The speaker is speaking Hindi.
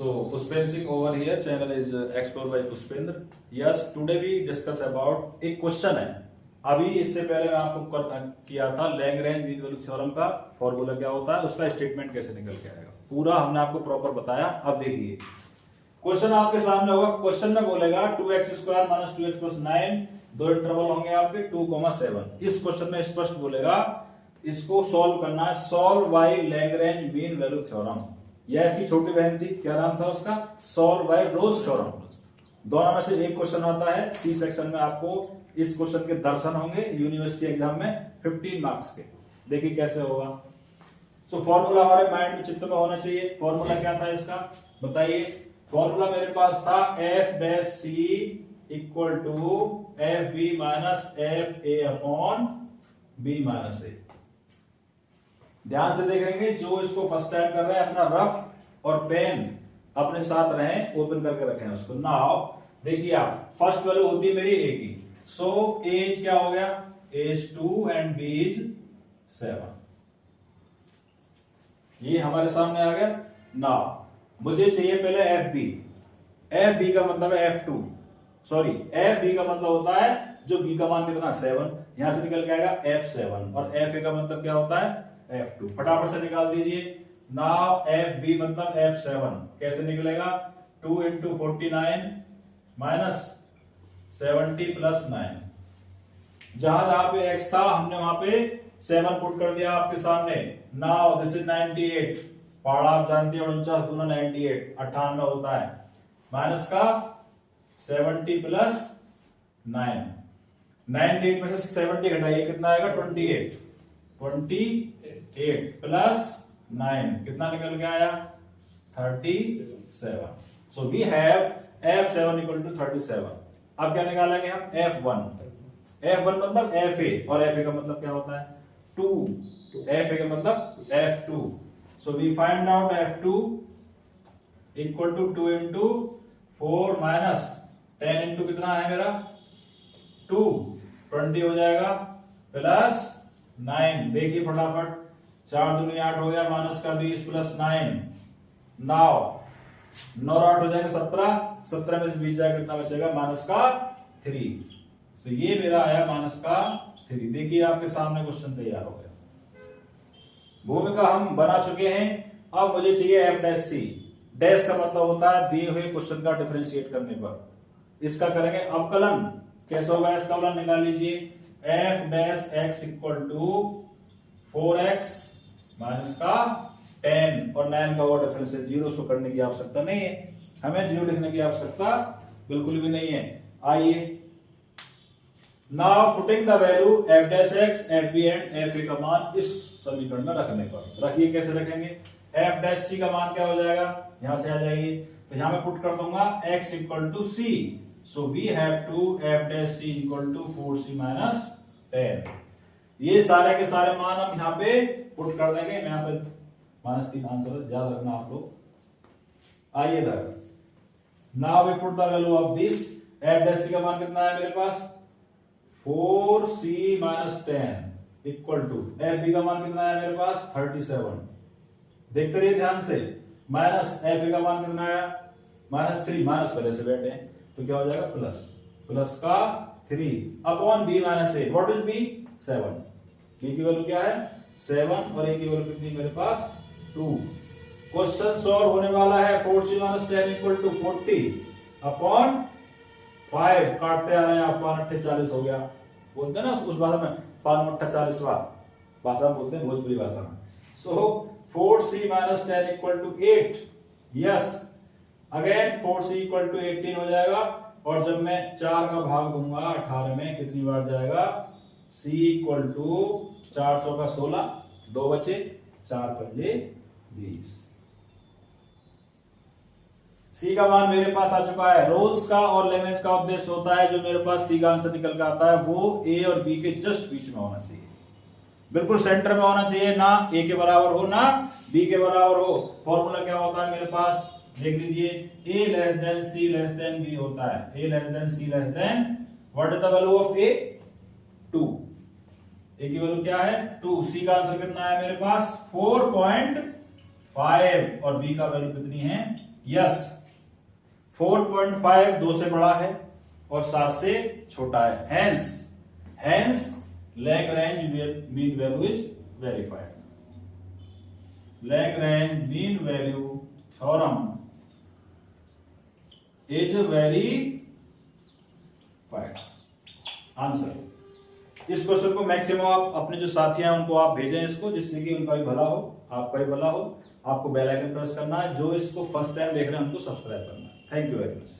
So Pushpendra Singh over here, channel is explored by Pushpendra. Yes, today we discuss about एक क्वेश्चन है. अभी इससे पहले मैं आपको किया था लैग्रेंज मीन वैल्यू थ्योरम का फॉर्मूला क्या होता है, उसका स्टेटमेंट कैसे निकल के आएगा, पूरा हमने आपको प्रॉपर बताया. अब देखिए क्वेश्चन आपके सामने होगा. क्वेश्चन में बोलेगा 2x square minus 2x plus 9, दो इंटरवल होंगे आपके 2,7. इस क्वेश्चन में स्पष्ट बोलेगा इसको सॉल्व करना है. Solve by Lagrange mean value theorem. यह इसकी छोटी बहन थी, क्या नाम था उसका, सॉल्व बाय रोज थ्योरम. दोनों में से एक क्वेश्चन आता है. सी सेक्शन में आपको इस क्वेश्चन के दर्शन होंगे यूनिवर्सिटी एग्जाम में 15 मार्क्स के. देखिए कैसे होगा. सो फॉर्मूला हमारे माइंड में चित्त में होना चाहिए. फॉर्मूला क्या था इसका बताइए. फॉर्मूला मेरे पास था F dash C equal to F B minus F A upon B minus A. ध्यान से देखेंगे जो इसको फर्स्ट टाइम कर रहे हैं अपना रफ और पेन अपने साथ रहें, ओपन करके रखें उसको. नाउ देखिए आप, फर्स्ट वैल्यू होती है मेरी ए की. सो एज क्या हो गया, एज 2 एंड बी इज 7. ये हमारे सामने आ गया. नाउ मुझे चाहिए पहले एफ बी. एफ बी का मतलब है F2, सॉरी एफ बी का मतलब होता है जो बी का मान कितना 7, यहां से निकल के आएगा F7. और एफ ए का मतलब क्या होता है F2. फटाफट से निकाल दीजिए. नाउ एफ बी मतलब F7 कैसे निकलेगा, 2 इंटू 49 माइनस 70 प्लस 9. जहां जहां पे x था हमने वहां पे 7 पुट कर दिया आपके सामने. Now this is 98. पहाड़ा आप जानते हैं 49 दूना 98, 98 होता है. माइनस का 70 प्लस 9. 98 में से 70 घटाइए कितना आएगा 28. 28 प्लस 9 कितना निकल के आया 37. So we have F7 equal to 37. अब क्या निकालेंगे हम F1. F1 मतलब FA और FA का मतलब क्या होता है 2. FA का मतलब F2. So we find out F2 equal to 2 into 4 minus 10 into कितना है मेरा 2, 20 हो जाएगा प्लस 9. देखिए फटाफट 4 दूनी 8 हो गया, माइनस का 20 प्लस 9. नाउ 9 और 8 हो जाएगा 17. 17 में से 20 जाएगा कितना बचेगा माइनस का 3. तो ये मेरा आया माइनस का 3. देखिए आपके सामने क्वेश्चन तैयार हो गया. भूमिका हम बना चुके हैं. अब मुझे चाहिए एफ डैश सी. डैश का मतलब होता है दिए हुए क्वेश्चन का डिफरेंशिएट करने पर. इसका करेंगे अवकलन. कैसे होगा इसका अवकलन निकाल लीजिए. F dash X equal to 4x minus का 10 और 9 का वो डिफरेंस है. 0 को करने की आवश्यकता नहीं है, हमें 0 लिखने की आवश्यकता बिल्कुल भी नहीं है. आइए now putting the value F dash X F B and F A का मान इस समीकरण में रखने पर. रखिए कैसे रखेंगे. एफ डैश सी का मान क्या हो जाएगा, यहां से आ जाइए तो यहां मैं पुट कर दूंगा x equal to C. So we have to F dash C equal to 4c minus 10. ये सारे के सारे मान हम यहां पे पुट कर देंगे. मैं यहां पे -3 आंसर याद रखना आप लोग. आइए इधर. Now we put the value of this. F dash C का मान कितना है मेरे पास 4c minus 10 equal to F B का मान कितना है मेरे पास 37. देखते रहिए ध्यान से. माइनस एफ ए का मान कितना आया -3. माइनस पहले से बैठे हैं तो क्या हो जाएगा प्लस का 3 upon B minus A. What is B 7. B की वैल्यू क्या है 7 और ए की वैल्यू कितनी मेरे पास 2. क्वेश्चन सॉल्व होने वाला है 4c minus 10 equal to 40 upon 5. काटते आ रहे हैं आप 5 हो गया. बोलते हैं ना उस भाषा में 5 भाषा में बोलते हैं भोजपुरी भाषा में. So 4c minus 10 equal to 8. Yes again 4c equal to 18 हो जाएगा. और जब मैं 4 का भाग दूंगा 18 में कितनी बार जाएगा c इक्वल टू 4 चौका 16, 2 बचे 4 पंजे 20. सी का मान मेरे पास आ चुका है. रोल्स का और लैग्रेंज का उद्देश्य होता है जो मेरे पास सी का आंसर निकल कर आता है वो ए और बी के जस्ट बीच में होना चाहिए, बिल्कुल सेंटर में होना चाहिए. ना ए के बराबर हो ना बी के बराबर हो. फॉर्मूला क्या होता है मेरे पास देख लीजिए. A less than C less than B होता है. A less than C less than what is the value of A 2. A की वैल्यू क्या है 2. सी का आंसर कितना है मेरे पास 4.5 और बी का वैल्यू कितनी है यस 4.5 2 से बड़ा है और 7 से छोटा है, hence Lagrange mean value is verified. Lagrange mean value theorem is verified. Answer. इस क्वेश्चन को मैक्सिमम आप अपने जो साथी हैं उनको आप भेजें इसको, जिससे कि उनका भी भला हो, आपका भी भला हो। आपको बेल आइकन प्रेस करना है, जो इसको फर्स्ट टाइम देख रहे हैं उनको सब्सक्राइब करना है। Thank you very much.